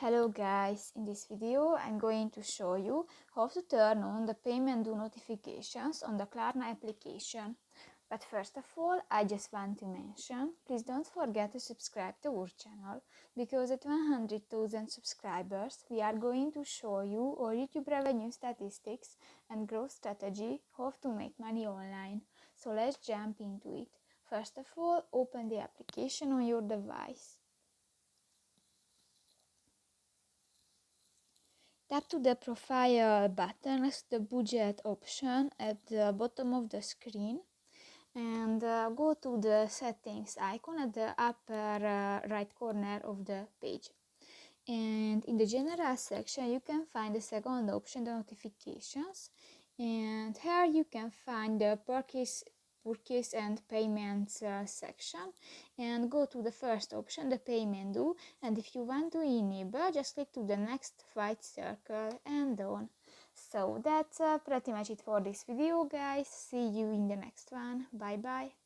Hello guys, in this video I'm going to show you how to turn on the payment due notifications on the Klarna application. But first of all, I just want to mention, please don't forget to subscribe to our channel, because at 100,000 subscribers we are going to show you our YouTube revenue statistics and growth strategy, how to make money online. So let's jump into it. First of all, open the application on your device. Tap to the profile button next to the budget option at the bottom of the screen and go to the settings icon at the upper right corner of the page. And in the general section you can find the second option, the notifications, and here you can find the purchase and payments section, and go to the first option, the payment due, and if you want to enable, just click to the next white circle and done. So that's pretty much it for this video guys. See you in the next one. Bye bye.